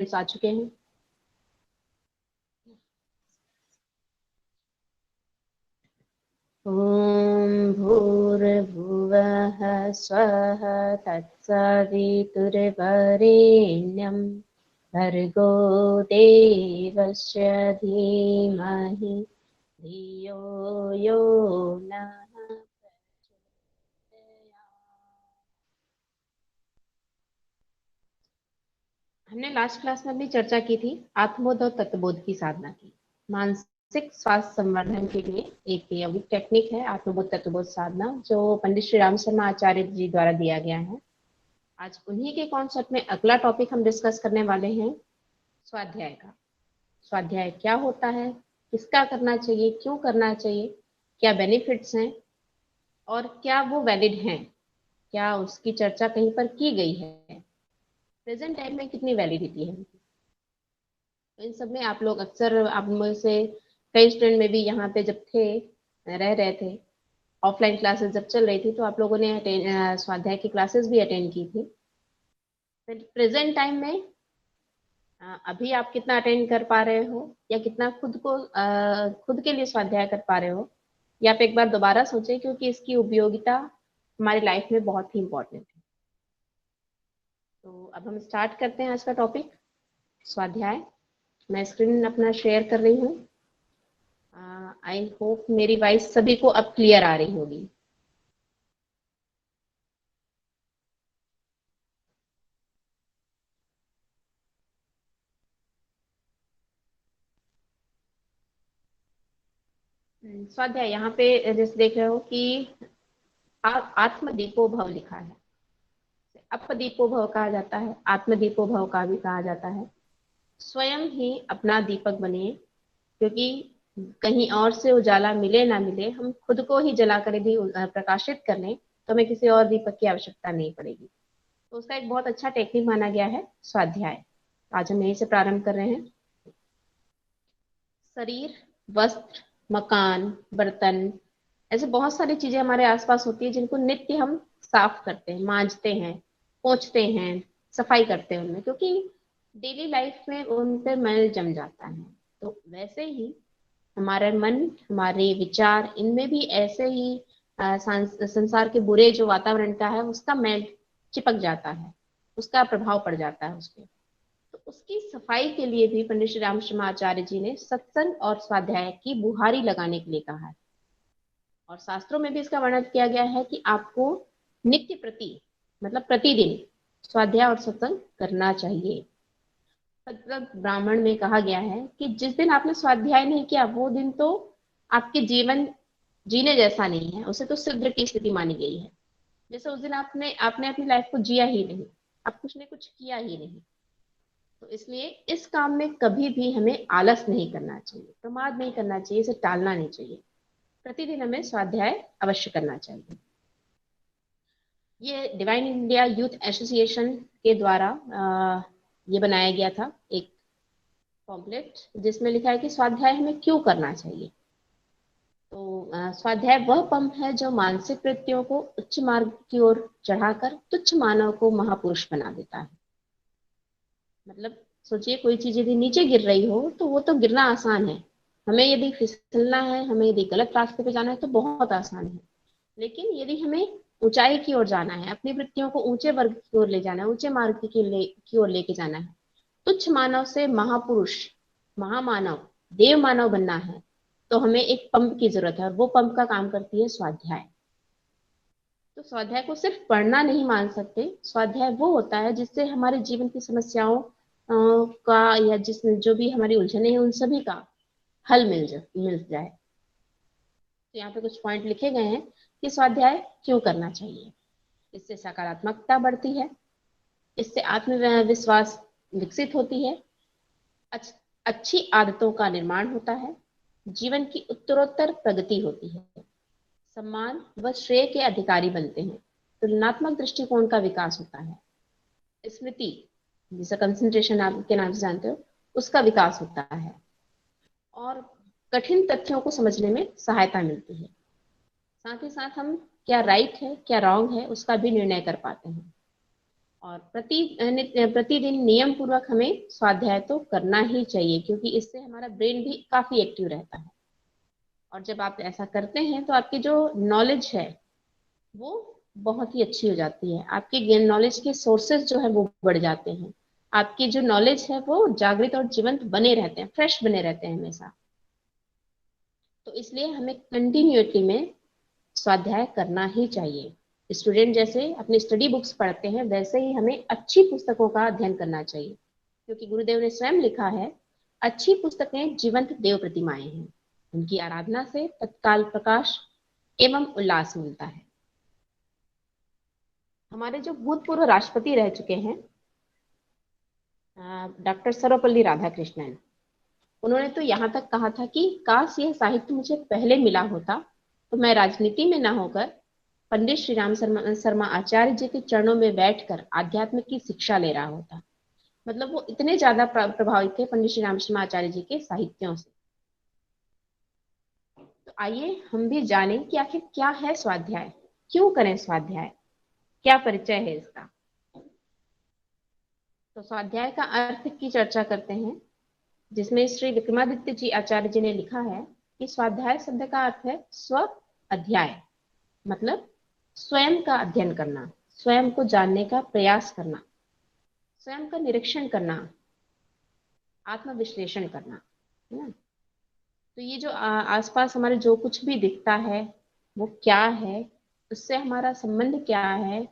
Students आ चुके हैं। ॐ भूर्भुवः स्वः तत्सवितुर्वरेण्यं भर्गो देवस्य धीमहि धियो यो नः हमने लास्ट क्लास में अपनी चर्चा की थी आत्मबोध और तत्वबोध की साधना की। मानसिक स्वास्थ्य संवर्धन के लिए एक यौगिक टेक्निक है आत्मबोध तत्वबोध साधना, जो पंडित श्री राम शर्मा आचार्य जी द्वारा दिया गया है। आज उन्हीं के कॉन्सेप्ट में अगला टॉपिक हम डिस्कस करने वाले हैं स्वाध्याय का। स्वाध्याय क्या होता है, किसका करना चाहिए, क्यों करना चाहिए, क्या बेनिफिट्स हैं और क्या वो वैलिड हैं, क्या उसकी चर्चा कहीं पर की गई है, प्रेजेंट टाइम में कितनी वैलिडिटी है। तो इन सब में आप लोग अक्सर, आप में से कई स्टूडेंट में भी यहाँ पे जब थे, रह रहे थे, ऑफलाइन क्लासेस जब चल रही थी तो आप लोगों ने स्वाध्याय की क्लासेस भी अटेंड की थी। प्रेजेंट टाइम में अभी आप कितना अटेंड कर पा रहे हो या कितना खुद के लिए स्वाध्याय कर पा रहे हो, या आप एक बार दोबारा सोचें, क्योंकि इसकी उपयोगिता हमारी लाइफ में बहुत ही इम्पोर्टेंट है। तो अब हम स्टार्ट करते हैं आज का टॉपिक स्वाध्याय। मैं स्क्रीन अपना शेयर कर रही हूँ। आई होप मेरी वॉइस सभी को अब क्लियर आ रही होगी। स्वाध्याय यहाँ पे जैसे देख रहे हो कि आत्मदीपो भव लिखा है। अपदीपो भव कहा जाता है, आत्मदीपो भव का भी कहा जाता है। स्वयं ही अपना दीपक बनिए, क्योंकि कहीं और से उजाला मिले ना मिले, हम खुद को ही जला कर यदि प्रकाशित कर लें तो हमें किसी और दीपक की आवश्यकता नहीं पड़ेगी। तो उसका एक बहुत अच्छा टेक्निक माना गया है स्वाध्याय। आज हम यहीं से प्रारंभ कर रहे हैं। शरीर, वस्त्र, मकान, बर्तन, ऐसे बहुत सारी चीजें हमारे आसपास होती है जिनको नित्य हम साफ करते हैं, मांजते हैं, पोंछते हैं, सफाई करते हैं उनमें, क्योंकि डेली लाइफ में उन पे मैल जम जाता है। तो वैसे ही हमारा मन, हमारे विचार, इनमें भी ऐसे ही संसार के बुरे जो वातावरण का है उसका मैल चिपक जाता है, उसका प्रभाव पड़ जाता है उस पर। तो उसकी सफाई के लिए भी पंडित श्री राम शर्मा आचार्य जी ने सत्संग और स्वाध्याय की बुहारी लगाने के लिए कहा है। और शास्त्रों में भी इसका वर्णन किया गया है कि आपको नित्य प्रति, मतलब प्रतिदिन स्वाध्याय और सत्संग करना चाहिए। मतलब ब्राह्मण में कहा गया है कि जिस दिन आपने स्वाध्याय नहीं किया वो दिन तो आपके जीवन जीने जैसा नहीं है, उसे तो सिद्ध की स्थिति मानी गई है। जैसे उस दिन आपने आपने अपनी लाइफ को जिया ही नहीं, आप कुछ ने कुछ किया ही नहीं। तो इसलिए इस काम में कभी भी हमें आलस नहीं करना चाहिए, प्रमाद नहीं करना चाहिए, इसे टालना नहीं चाहिए। प्रतिदिन हमें स्वाध्याय अवश्य करना चाहिए। ये डिवाइन इंडिया यूथ एसोसिएशन के द्वारा ये बनाया गया था एक पॉम्पलेट, जिसमें लिखा है कि स्वाध्याय हमें क्यों करना चाहिए। तो स्वाध्याय वह पंप है जो मानसिक वृत्तियों को उच्च मार्ग की ओर चढ़ाकर तुच्छ मानव को महापुरुष बना देता है। मतलब सोचिए, कोई चीज यदि नीचे गिर रही हो तो वो तो गिरना आसान है, हमें यदि फिसलना है, हमें यदि गलत रास्ते पे जाना है तो बहुत आसान है। लेकिन यदि हमें ऊंचाई की ओर जाना है, अपनी वृत्तियों को ऊंचे वर्ग की ओर ले जाना है, ऊंचे मार्ग की ओर लेके जाना है, तुच्छ मानव से महापुरुष, महामानव, देव मानव बनना है, तो हमें एक पंप की जरूरत है, और वो पंप का काम करती है स्वाध्याय। तो स्वाध्याय को सिर्फ पढ़ना नहीं मान सकते। स्वाध्याय वो होता है जिससे हमारे जीवन की समस्याओं का, या जिस जो भी हमारी उलझने हैं उन सभी का हल मिल जाए। तो यहाँ पे कुछ पॉइंट लिखे गए हैं कि स्वाध्याय क्यों करना चाहिए। इससे सकारात्मकता बढ़ती है, इससे आत्मविश्वास विकसित होती है, अच्छी आदतों का निर्माण होता है, जीवन की उत्तरोत्तर प्रगति होती है, सम्मान व श्रेय के अधिकारी बनते हैं, तुलनात्मक दृष्टिकोण का विकास होता है, स्मृति, जिसे कंसंट्रेशन आप के नाम से जानते हो, उसका विकास होता है, और कठिन तथ्यों को समझने में सहायता मिलती है। साथ ही साथ हम क्या राइट है क्या रॉन्ग है उसका भी निर्णय कर पाते हैं। और प्रतिदिन नियम पूर्वक हमें स्वाध्याय तो करना ही चाहिए, क्योंकि इससे हमारा ब्रेन भी काफी एक्टिव रहता है। और जब आप ऐसा करते हैं तो आपकी जो नॉलेज है वो बहुत ही अच्छी हो जाती है, आपके नॉलेज के सोर्सेज जो है वो बढ़ जाते हैं, आपकी जो नॉलेज है वो जागृत और जीवंत बने रहते हैं, फ्रेश बने रहते हैं हमेशा। तो इसलिए हमें कंटिन्यूटी में स्वाध्याय करना ही चाहिए। स्टूडेंट जैसे अपनी स्टडी बुक्स पढ़ते हैं वैसे ही हमें अच्छी पुस्तकों का अध्ययन करना चाहिए, क्योंकि गुरुदेव ने स्वयं लिखा है, अच्छी पुस्तकें जीवंत देव प्रतिमाएं हैं, उनकी आराधना से तत्काल प्रकाश एवं उल्लास मिलता है। हमारे जो भूतपूर्व राष्ट्रपति रह चुके हैं डॉक्टर सर्वपल्ली राधाकृष्णन, उन्होंने तो यहाँ तक कहा था कि काश यह साहित्य मुझे पहले मिला होता तो मैं राजनीति में न होकर पंडित श्री राम शर्मा आचार्य जी के चरणों में बैठकर आध्यात्म की शिक्षा ले रहा होता। मतलब वो इतने ज्यादा प्रभावित थे पंडित श्री राम शर्मा आचार्य जी के साहित्यों से। तो आइए हम भी जानें कि आखिर क्या है स्वाध्याय, क्यों करें स्वाध्याय, क्या परिचय है इसका। तो स्वाध्याय का अर्थ की चर्चा करते हैं, जिसमें श्री विक्रमादित्य जी आचार्य जी ने लिखा है कि स्वाध्याय शब्द का अर्थ है स्व अध्याय, मतलब स्वयं का अध्ययन करना, स्वयं को जानने का प्रयास करना, स्वयं का निरीक्षण करना, आत्मविश्लेषण करना, है ना। तो ये जो आसपास हमारे जो कुछ भी दिखता है वो क्या है, उससे हमारा संबंध क्या है,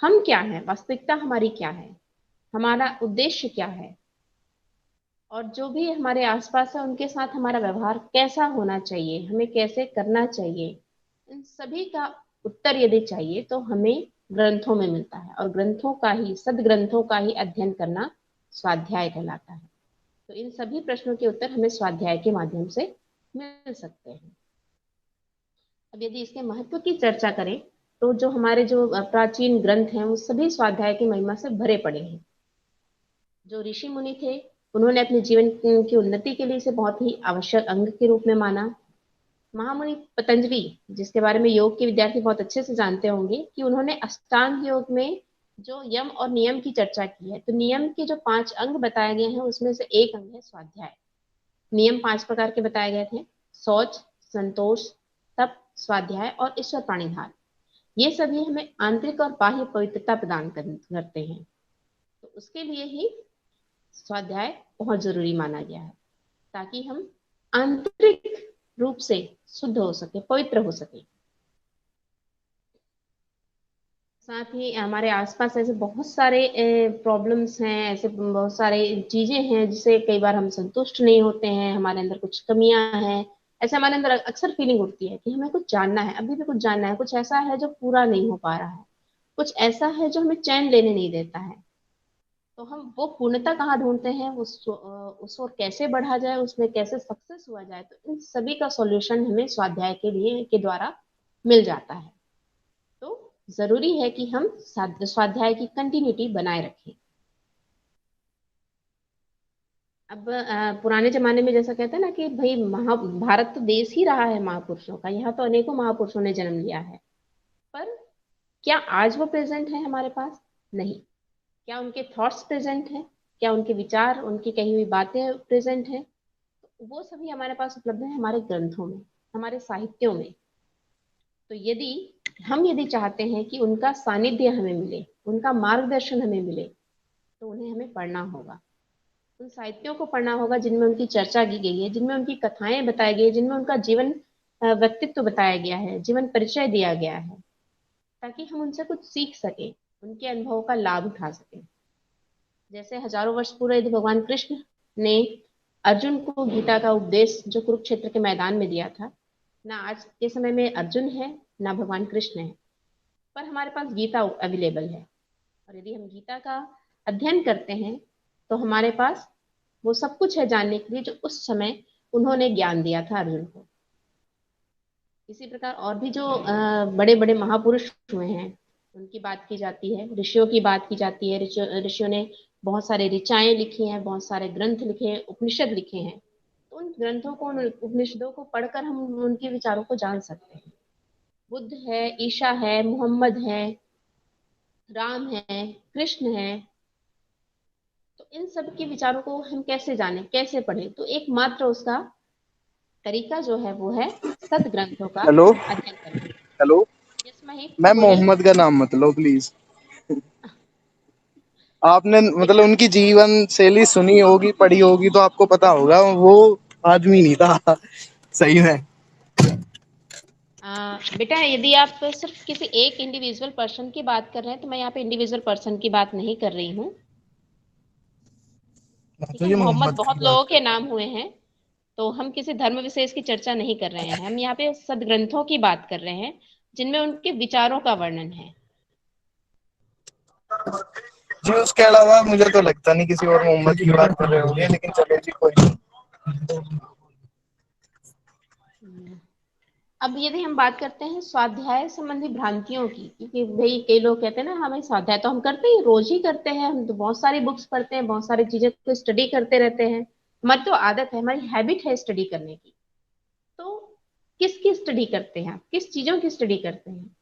हम क्या है, वास्तविकता हमारी क्या है, हमारा उद्देश्य क्या है, और जो भी हमारे आसपास है उनके साथ हमारा व्यवहार कैसा होना चाहिए, हमें कैसे करना चाहिए, इन सभी का उत्तर यदि चाहिए तो हमें ग्रंथों में मिलता है, और ग्रंथों का ही, सदग्रंथों का ही अध्ययन करना स्वाध्याय कहलाता है। तो इन सभी प्रश्नों के उत्तर हमें स्वाध्याय के माध्यम से मिल सकते हैं। अब यदि इसके महत्व की चर्चा करें तो जो हमारे जो प्राचीन ग्रंथ हैं वो सभी स्वाध्याय की महिमा से भरे पड़े हैं। जो ऋषि मुनि थे उन्होंने अपने जीवन की उन्नति के लिए इसे बहुत ही आवश्यक अंग के रूप में माना। महामुनि पतंजलि, जिसके बारे में योग के विद्यार्थी बहुत अच्छे से जानते होंगे, कि उन्होंने अष्टांग योग में जो यम और नियम की चर्चा की है, तो नियम के जो 5 अंग बताए गए हैं उसमें से एक अंग है स्वाध्याय। नियम 5 प्रकार के बताए गए थे, शौच, संतोष, तप, स्वाध्याय और ईश्वर प्राणिधार। ये सभी हमें आंतरिक और बाह्य पवित्रता प्रदान करते हैं। तो उसके लिए ही स्वाध्याय बहुत जरूरी माना गया है, ताकि हम आंतरिक रूप से शुद्ध हो सके, पवित्र हो सके। साथ ही हमारे आसपास ऐसे बहुत सारे प्रॉब्लम्स हैं, ऐसे बहुत सारे चीजें हैं जिससे कई बार हम संतुष्ट नहीं होते हैं, हमारे अंदर कुछ कमियां हैं। ऐसे हमारे अंदर अक्सर फीलिंग उठती है कि हमें कुछ जानना है, अभी भी कुछ जानना है, कुछ ऐसा है जो पूरा नहीं हो पा रहा है, कुछ ऐसा है जो हमें चैन लेने नहीं देता है। तो हम वो पूर्णता कहाँ ढूंढते हैं, उस ओर कैसे बढ़ा जाए, उसमें कैसे सक्सेस हुआ जाए, तो इन सभी का सॉल्यूशन हमें स्वाध्याय के द्वारा मिल जाता है। तो जरूरी है कि हम स्वाध्याय की कंटिन्यूटी बनाए रखें। अब पुराने जमाने में जैसा कहते हैं ना कि भाई भारत तो देश ही रहा है महापुरुषों का, यहाँ तो अनेकों महापुरुषों ने जन्म लिया है, पर क्या आज वो प्रेजेंट है हमारे पास? नहीं। क्या उनके थॉट्स प्रेजेंट हैं? क्या उनके विचार, उनकी कही हुई बातें प्रेजेंट हैं? वो सभी हमारे पास उपलब्ध है हमारे ग्रंथों में, हमारे साहित्यों में। तो यदि चाहते हैं कि उनका सानिध्य हमें मिले, उनका मार्गदर्शन हमें मिले, तो उन्हें हमें पढ़ना होगा, उन साहित्यों को पढ़ना होगा जिनमें उनकी चर्चा की गई है, जिनमें उनकी कथाएं बताई गई है, जिनमें उनका जीवन व्यक्तित्व बताया गया है, जीवन परिचय दिया गया है, ताकि हम उनसे कुछ सीख सकें, उनके अनुभव का लाभ उठा सकें। जैसे हजारों वर्ष पूर्व यदि भगवान कृष्ण ने अर्जुन को गीता का उपदेश जो कुरुक्षेत्र के मैदान में दिया था, ना आज के समय में अर्जुन है, ना भगवान कृष्ण है, पर हमारे पास गीता अवेलेबल है। और यदि हम गीता का अध्ययन करते हैं तो हमारे पास वो सब कुछ है जानने के लिए जो उस समय उन्होंने ज्ञान दिया था अर्जुन को। इसी प्रकार और भी जो बड़े बड़े महापुरुष हुए हैं उनकी बात की जाती है, ऋषियों की बात की जाती है। ऋषियों ने बहुत सारे ऋचाएं लिखी हैं, बहुत सारे ग्रंथ लिखे हैं, उपनिषद लिखे हैं। तो उन ग्रंथों को, उन उपनिषदों को पढ़कर हम उनके विचारों को जान सकते हैं। बुद्ध है, ईशा है, मोहम्मद है, राम है, कृष्ण है, तो इन सब के विचारों को हम कैसे जाने, कैसे पढ़े? तो एकमात्र उसका तरीका जो है वो है सदग्रंथों का हेलो। अध्ययन करना। हेलो। यस महेश, मैम बोलिए। मोहम्मद का नाम मत लो प्लीज। आपने मतलब बेटा, उनकी जीवन शैली सुनी होगी, पढ़ी होगी, तो आपको पता होगा वो आदमी नहीं था सही में। बेटा, यदि आप सिर्फ किसी एक इंडिविजुअल पर्सन की बात कर रहे हैं तो मैं यहाँ पे इंडिविजुअल पर्सन की बात नहीं कर रही हूँ। ठीक तो है, ये मोहम्मद मोहम्मद की बहुत बात लोगों कर के रहा नाम हुए हैं, तो हम किसी धर्म विशेष की चर्चा नहीं कर रहे हैं, हम यहाँ पे सदग्रंथों की बात कर रहे हैं जिनमें उनके विचारों का वर्णन है। हूँ जी। उसके अलावा मुझे तो लगता नहीं किसी और मोहम्मद की बात कर रहे होंगे, लेकिन चलो जी कोई नहीं। हम्म, अब यदि हम बात करते हैं स्वाध्याय संबंधी भ्रांतियों की, क्योंकि भाई कई लोग कहते हैं ना हमें स्वाध्याय तो हम करते ही, रोज ही करते हैं, हम तो बहुत सारी बुक्स पढ़ते हैं, बहुत सारी चीजें को स्टडी करते रहते हैं, हमारी तो आदत है, हमारी हैबिट है स्टडी करने की। तो किसकी स्टडी करते हैं आप, किस चीजों की स्टडी करते हैं?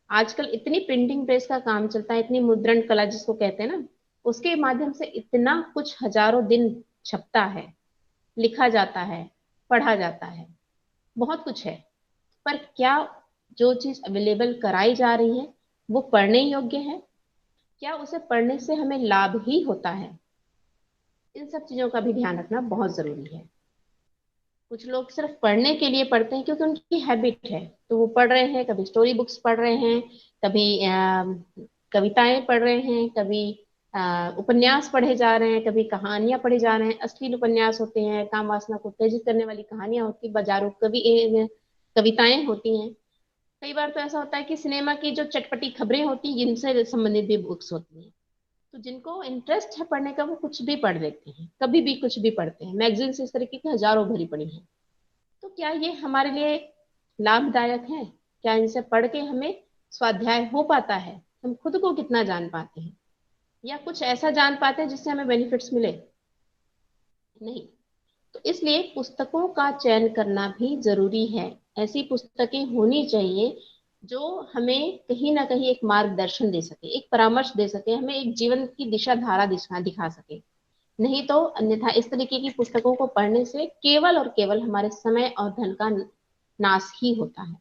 आजकल इतनी प्रिंटिंग प्रेस का काम चलता है, इतनी मुद्रण कला जिसको कहते हैं ना, उसके माध्यम से इतना कुछ हजारों दिन छपता है, लिखा जाता है, पढ़ा जाता है, बहुत कुछ है। पर क्या जो चीज अवेलेबल कराई जा रही है वो पढ़ने योग्य है? क्या उसे पढ़ने से हमें लाभ ही होता है? इन सब चीजों का भी ध्यान रखना बहुत जरूरी है। कुछ लोग सिर्फ पढ़ने के लिए पढ़ते हैं क्योंकि उनकी हैबिट है, तो वो पढ़ रहे हैं, कभी स्टोरी बुक्स पढ़ रहे हैं, कभी कविताएं पढ़ रहे हैं, कभी उपन्यास पढ़े जा रहे हैं, कभी कहानियां पढ़े जा रहे हैं, अश्लील उपन्यास होते हैं, काम वासना को उत्तेजित करने वाली कहानियां होती, बाजारू कविताएं होती हैं। कई बार तो ऐसा होता है कि सिनेमा की जो चटपटी खबरें होती हैं इनसे संबंधित भी बुक्स होती हैं। तो जिनको इंटरेस्ट है पढ़ने का वो कुछ भी पढ़ लेते हैं, कभी भी कुछ भी पढ़ते हैं, मैगजीन्स इस तरीके की हजारों भरी पड़ी हैं। तो क्या ये हमारे लिए लाभदायक है? क्या इनसे पढ़ के हमें स्वाध्याय हो पाता है? हम खुद को कितना जान पाते हैं, या कुछ ऐसा जान पाते हैं जिससे हमें बेनिफिट्स मिले? नहीं। तो इसलिए पुस्तकों का चयन करना भी जरूरी है। ऐसी पुस्तकें होनी चाहिए जो हमें कहीं ना कहीं एक मार्गदर्शन दे सके, एक परामर्श दे सके, हमें एक जीवन की दिशा धारा दिशा दिखा सके। नहीं तो अन्यथा इस तरीके की पुस्तकों को पढ़ने से केवल और केवल हमारे समय और धन का नाश ही होता है।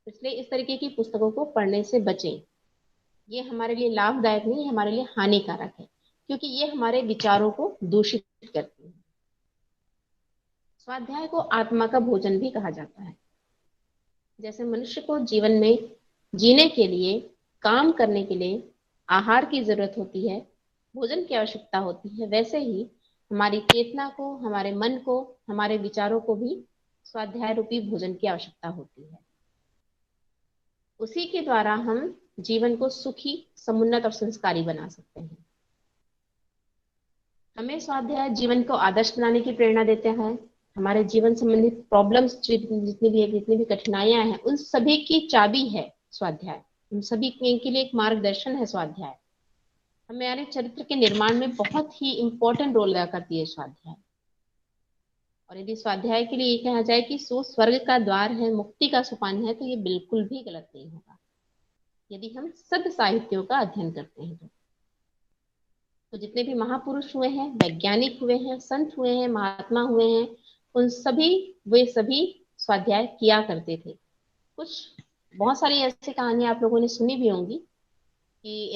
इसलिए इस तरीके की पुस्तकों को पढ़ने से बचें। ये हमारे लिए लाभदायक नहीं, हमारे लिए हानिकारक है, क्योंकि ये हमारे विचारों को दूषित करती है। स्वाध्याय को आत्मा का भोजन भी कहा जाता है। जैसे मनुष्य को जीवन में जीने के लिए, काम करने के लिए आहार की जरूरत होती है, भोजन की आवश्यकता होती है, वैसे ही हमारी चेतना को, हमारे मन को, हमारे विचारों को भी स्वाध्याय रूपी भोजन की आवश्यकता होती है। उसी के द्वारा हम जीवन को सुखी, समुन्नत और संस्कारी बना सकते हैं। हमें स्वाध्याय जीवन को आदर्श बनाने की प्रेरणा देते हैं। हमारे जीवन संबंधित प्रॉब्लम्स जितनी भी है, जितनी भी कठिनाइयां हैं, उन सभी की चाबी है स्वाध्याय। उन सभी के लिए एक मार्गदर्शन है स्वाध्याय। हमारे चरित्र के निर्माण में बहुत ही इंपॉर्टेंट रोल अदा करती है स्वाध्याय। और यदि स्वाध्याय के लिए ये कहा जाए कि सो स्वर्ग का द्वार है, मुक्ति का सोपान है, तो ये बिल्कुल भी गलत नहीं होगा, यदि हम सद साहित्यों का अध्ययन करते हैं तो जितने भी महापुरुष हुए हैं, वैज्ञानिक हुए हैं, संत हुए हैं, महात्मा हुए हैं, उन सभी, वे सभी स्वाध्याय किया करते थे। कुछ बहुत सारी ऐसी कहानियां आप लोगों ने सुनी भी होंगी कि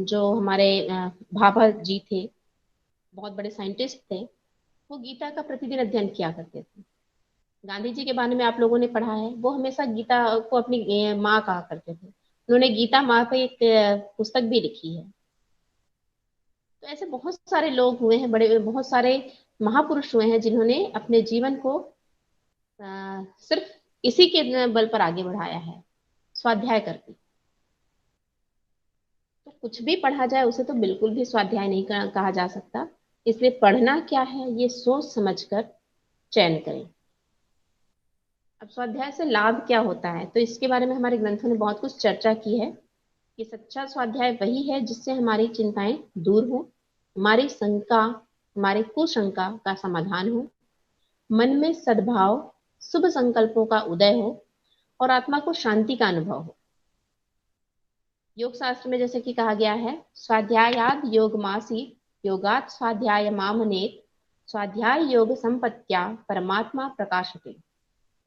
जो हमारे भाभा जी थे, बहुत बड़े साइंटिस्ट थे, वो गीता का प्रतिदिन अध्ययन किया करते थे। गांधी जी के बारे में आप लोगों ने पढ़ा है, वो हमेशा गीता को अपनी माँ कहा करते थे। उन्होंने गीता माँ पे एक पुस्तक भी लिखी है। तो ऐसे बहुत सारे लोग हुए हैं, बड़े बहुत सारे महापुरुष हुए हैं जिन्होंने अपने जीवन को सिर्फ इसी के बल पर आगे बढ़ाया है, स्वाध्याय करके। तो कुछ भी पढ़ा जाए उसे तो बिल्कुल भी स्वाध्याय नहीं कहा जा सकता। इसलिए पढ़ना क्या है ये सोच समझकर चयन करें। अब स्वाध्याय से लाभ क्या होता है, तो इसके बारे में हमारे ग्रंथों ने बहुत कुछ चर्चा की है कि सच्चा स्वाध्याय वही है जिससे हमारी चिंताएं दूर हो, हमारी शंका, हमारे कुशंका का समाधान हो, मन में सद्भाव, शुभ संकल्पों का उदय हो और आत्मा को शांति का अनुभव हो। योग शास्त्र में जैसे कि कहा गया है, स्वाध्यायाद योगमासी योगात स्वाध्याय मामनेत स्वाध्याय योग संपत्त्या परमात्मा प्रकाशते।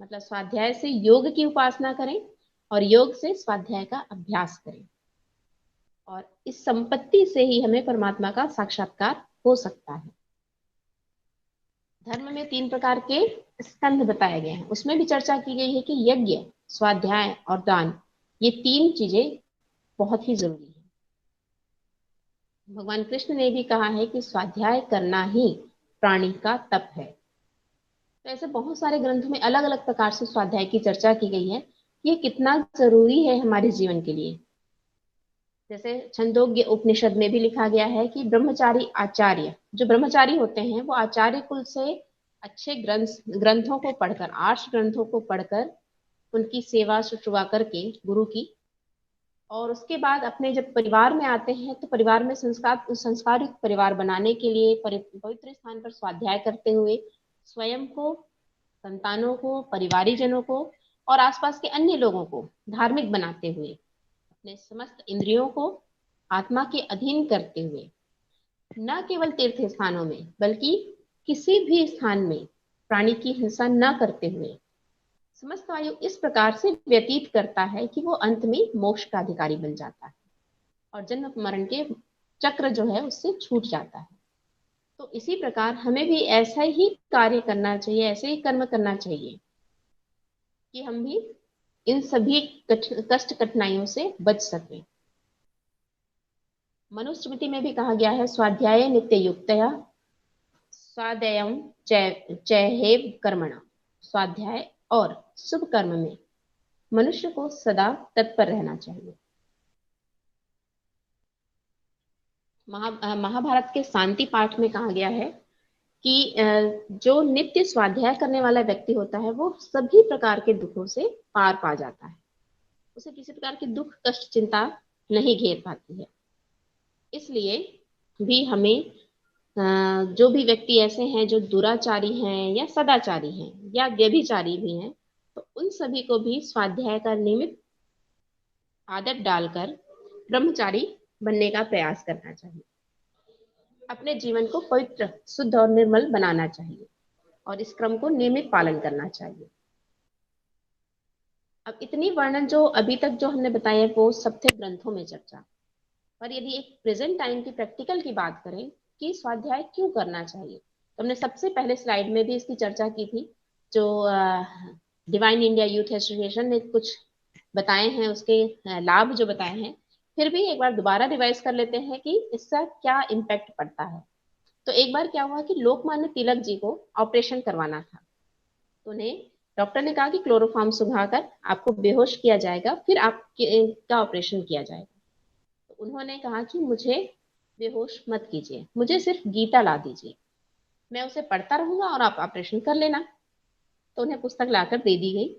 मतलब स्वाध्याय से योग की उपासना करें और योग से स्वाध्याय का अभ्यास करें, और इस संपत्ति से ही हमें परमात्मा का साक्षात्कार हो सकता है। धर्म में 3 प्रकार के स्कंध बताए गए हैं, उसमें भी चर्चा की गई है कि यज्ञ, स्वाध्याय और दान, ये 3 चीजें बहुत ही जरूरी है। भगवान कृष्ण ने भी कहा है कि स्वाध्याय करना ही प्राणी का तप है। तो ऐसे बहुत सारे ग्रंथों में अलग अलग प्रकार से स्वाध्याय की चर्चा की गई है, ये कितना जरूरी है हमारे जीवन के लिए। जैसे छंदोग्य उपनिषद में भी लिखा गया है कि ब्रह्मचारी आचार्य, जो ब्रह्मचारी होते हैं वो आचार्य कुल से अच्छे ग्रंथों को पढ़कर, 8 ग्रंथों को पढ़कर उनकी सेवा शुश्रूषा करके गुरु की, और उसके बाद अपने जब परिवार में आते हैं तो परिवार में संस्कारित परिवार बनाने के लिए पवित्र स्थान पर स्वाध्याय करते हुए स्वयं को, संतानों को, परिवारीजनों को और आसपास के अन्य लोगों को धार्मिक बनाते हुए, अपने समस्त इंद्रियों को आत्मा के अधीन करते हुए, न केवल तीर्थ स्थानों में बल्कि किसी भी स्थान में प्राणी की हिंसा न करते हुए समस्त आयु इस प्रकार से व्यतीत करता है कि वो अंत में मोक्ष का अधिकारी बन जाता है और जन्म मरण के चक्र जो है उससे छूट जाता है। तो इसी प्रकार हमें भी ऐसा ही कार्य करना चाहिए, ऐसे ही कर्म करना चाहिए कि हम भी इन सभी कष्ट कठिनाइयों से बच सकें। मनुस्मृति में भी कहा गया है, स्वाध्याय नित्य युक्तया स्वाध्यायम चैहेव कर्मणा। स्वाध्याय और शुभ कर्म में मनुष्य को सदा तत्पर रहना चाहिए। महाभारत के शांति पाठ में कहा गया है कि जो नित्य स्वाध्याय करने वाला व्यक्ति होता है वो सभी प्रकार के दुखों से पार पा जाता है, उसे किसी प्रकार की दुख कष्ट चिंता नहीं घेर पाती है। इसलिए भी हमें जो भी व्यक्ति ऐसे हैं जो दुराचारी हैं या सदाचारी हैं या व्यभिचारी भी हैं, तो उन सभी को भी स्वाध्याय का नियमित आदत डालकर ब्रह्मचारी बनने का प्रयास करना चाहिए। अपने जीवन को पवित्र, शुद्ध और निर्मल बनाना चाहिए और इस क्रम को नियमित पालन करना चाहिए। अब इतनी वर्णन जो अभी तक जो हमने बताया वो सब थे ग्रंथों में चर्चा, पर यदि एक प्रेजेंट टाइम की प्रैक्टिकल की बात करें कि स्वाध्याय क्यों करना चाहिए, तो हमने सबसे पहले स्लाइड में भी इसकी चर्चा की थी। जो डिवाइन इंडिया यूथ एसोसिएशन ने कुछ बताए हैं, उसके लाभ जो बताए हैं, फिर भी एक बार दोबारा रिवाइज कर लेते हैं कि इसका क्या इम्पैक्ट पड़ता है। तो एक बार क्या हुआ कि लोकमान्य तिलक जी को ऑपरेशन करवाना था, तो उन्हें डॉक्टर ने कहा कि क्लोरोफॉर्म सुखाकर आपको बेहोश किया जाएगा, फिर आपका ऑपरेशन किया जाएगा। तो उन्होंने कहा कि मुझे बेहोश मत कीजिए, मुझे सिर्फ गीता ला दीजिए, मैं उसे पढ़ता रहूंगा और आप ऑपरेशन कर लेना। तो उन्हें पुस्तक लाकर दे दी गई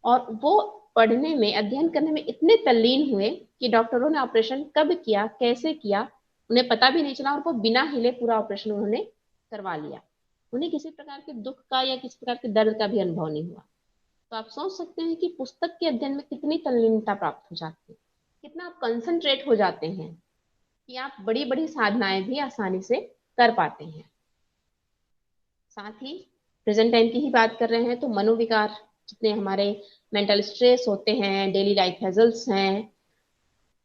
और वो पढ़ने में, अध्ययन करने में इतने तल्लीन हुए कि डॉक्टरों ने ऑपरेशन कब किया, कैसे किया, उन्हें पता भी नहीं चला और वो बिना हिले पूरा ऑपरेशन उन्होंने करवा लिया। उन्हें किसी प्रकार के दुख का या किसी प्रकार के दर्द का भी अनुभव नहीं हुआ। तो आप सोच सकते हैं कि पुस्तक के अध्ययन में कितनी तल्लीनता प्राप्त हो जाती है, कितना आप कंसंट्रेट हो जाते हैं कि आप बड़ी बड़ी साधनाएं भी आसानी से कर पाते हैं। साथ ही प्रेजेंट टाइम की ही बात कर रहे हैं तो मनोविकार, जितने हमारे मेंटल स्ट्रेस होते हैं, डेली लाइफ हेजल्स हैं,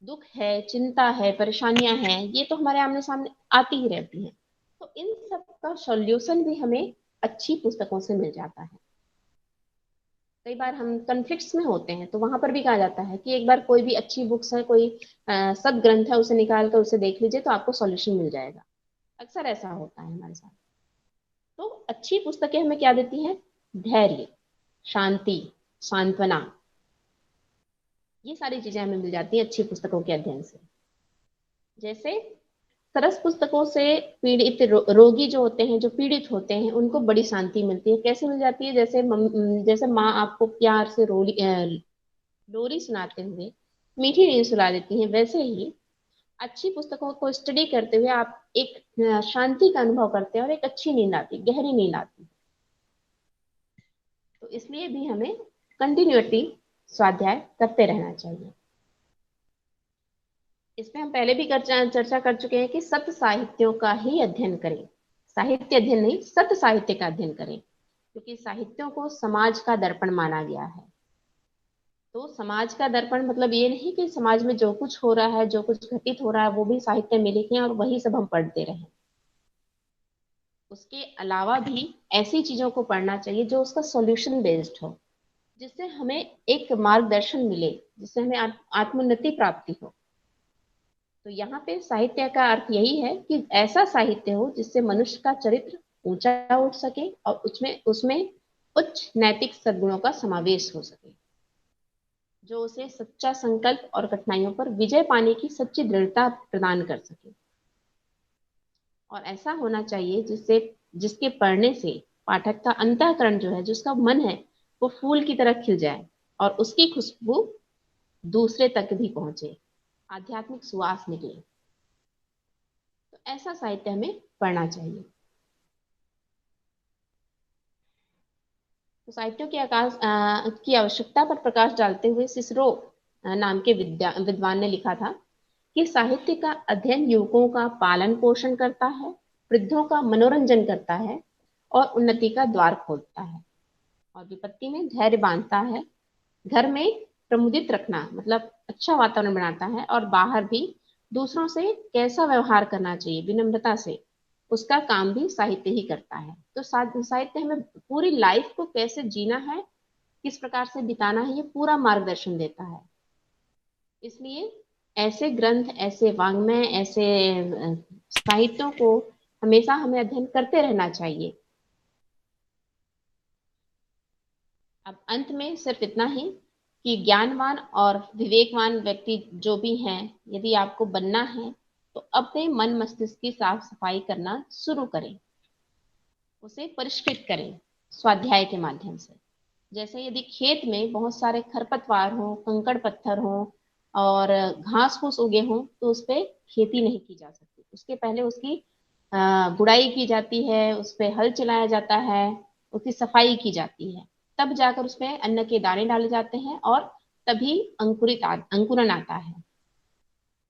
दुख है, चिंता है, परेशानियां हैं, ये तो हमारे आमने सामने आती ही रहती हैं। तो इन सब का सॉल्यूशन भी हमें अच्छी पुस्तकों से मिल जाता है। कई बार हम कन्फ्लिक्ट्स में होते हैं तो वहां पर भी कहा जाता है कि एक बार कोई भी अच्छी बुक्स है, कोई सदग्रंथ है, उसे निकाल कर उसे देख लीजिए तो आपको सॉल्यूशन मिल जाएगा। अक्सर ऐसा होता है हमारे साथ। तो अच्छी पुस्तकें हमें क्या देती हैं? धैर्य, शांति, सांत्वना, ये सारी चीजें हमें मिल जाती हैं अच्छी पुस्तकों के अध्ययन से। जैसे सरस पुस्तकों से पीड़ित रोगी जो होते हैं, जो पीड़ित होते हैं, उनको बड़ी शांति मिलती है। कैसे मिल जाती है? जैसे माँ आपको प्यार से लोरी सुनाते हुए मीठी नींद सुला देती है, वैसे ही अच्छी पुस्तकों को स्टडी करते हुए आप एक शांति का अनुभव करते हैं और एक अच्छी नींद आती, गहरी नींद आती। तो इसलिए भी हमें कंटिन्यूटी स्वाध्याय करते रहना चाहिए। इसमें हम पहले भी चर्चा कर चुके हैं कि सत्य साहित्यों का ही अध्ययन करें, साहित्य अध्ययन नहीं, सत्य साहित्य का अध्ययन करें, क्योंकि साहित्यों को समाज का दर्पण माना गया है। तो समाज का दर्पण मतलब ये नहीं कि समाज में जो कुछ हो रहा है, जो कुछ घटित हो रहा है, वो भी साहित्य में लिखें और वही सब हम पढ़ते रहें। उसके अलावा भी ऐसी चीजों को पढ़ना चाहिए जो उसका सॉल्यूशन बेस्ड हो, जिससे हमें एक मार्गदर्शन मिले, जिससे हमें आत्मोन्नति प्राप्ति हो। तो यहाँ पे साहित्य का अर्थ यही है कि ऐसा साहित्य हो जिससे मनुष्य का चरित्र ऊंचा उठ सके और उसमें उसमें उच्च नैतिक सद्गुणों का समावेश हो सके, जो उसे सच्चा संकल्प और कठिनाइयों पर विजय पाने की सच्ची दृढ़ता प्रदान कर सके। और ऐसा होना चाहिए जिसके पढ़ने से पाठक का अंतःकरण जो है, जिसका मन है, वो फूल की तरह खिल जाए और उसकी खुशबू दूसरे तक भी पहुंचे, आध्यात्मिक सुवास निकले। तो ऐसा साहित्य हमें पढ़ना चाहिए। तो साहित्यों की आवश्यकता पर प्रकाश डालते हुए सिसरो नाम के विद्वान ने लिखा था कि साहित्य का अध्ययन युवकों का पालन पोषण करता है, वृद्धों का मनोरंजन करता है और उन्नति का द्वार खोलता है, और विपत्ति में धैर्य बांधता है, घर में प्रमुदित रखना मतलब अच्छा वातावरण बनाता है, और बाहर भी दूसरों से कैसा व्यवहार करना चाहिए विनम्रता से, उसका काम भी साहित्य ही करता है। तो साहित्य हमें पूरी लाइफ को कैसे जीना है, किस प्रकार से बिताना है, ये पूरा मार्गदर्शन देता है। इसलिए ऐसे ग्रंथ, ऐसे वाङ्मय, ऐसे साहित्यों को हमेशा हमें अध्ययन करते रहना चाहिए। अब अंत में सिर्फ इतना ही कि ज्ञानवान और विवेकवान व्यक्ति जो भी हैं, यदि आपको बनना है तो अपने मन मस्तिष्क की साफ सफाई करना शुरू करें, उसे परिष्कृत करें स्वाध्याय के माध्यम से। जैसे यदि खेत में बहुत सारे खरपतवार हो, कंकड़ पत्थर हो और घास फूस उगे हों, तो उस पर खेती नहीं की जा सकती। उसके पहले उसकी गुड़ाई की जाती है, उस पर हल चलाया जाता है, उसकी सफाई की जाती है, तब जाकर उसमें अन्न के दाने डाले जाते हैं और तभी अंकुरन आता है।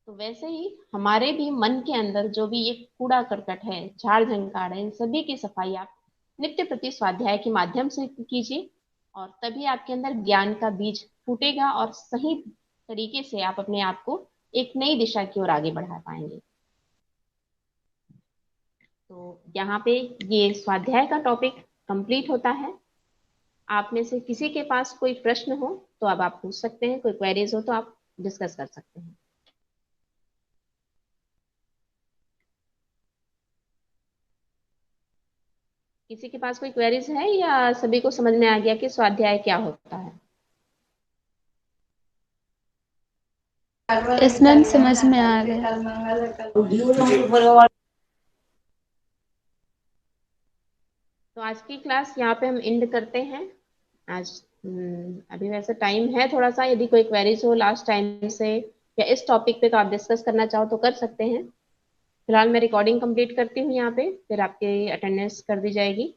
तो वैसे ही हमारे भी मन के अंदर जो भी ये कूड़ा करकट है, झाड़ झंकाड़ है, इन सभी की सफाई आप नित्य प्रति स्वाध्याय के माध्यम से कीजिए, और तभी आपके अंदर ज्ञान का बीज फूटेगा और सही तरीके से आप अपने आप को एक नई दिशा की ओर आगे बढ़ा पाएंगे। तो यहाँ पे ये स्वाध्याय का टॉपिक कंप्लीट होता है। आप में से किसी के पास कोई प्रश्न हो तो अब आप पूछ सकते हैं, कोई क्वेरीज हो तो आप डिस्कस कर सकते हैं। किसी के पास कोई क्वेरीज है या सभी को समझ में आ गया कि स्वाध्याय क्या होता है? यस मैम, समझ में आ गया। तो आज की क्लास यहाँ पे हम एंड करते हैं। आज अभी वैसे टाइम है थोड़ा सा, यदि कोई क्वेरीज हो लास्ट टाइम से या इस टॉपिक पे तो आप डिस्कस करना चाहो तो कर सकते हैं। फिलहाल मैं रिकॉर्डिंग कंप्लीट करती हूँ यहाँ पे, फिर आपकी अटेंडेंस कर दी जाएगी।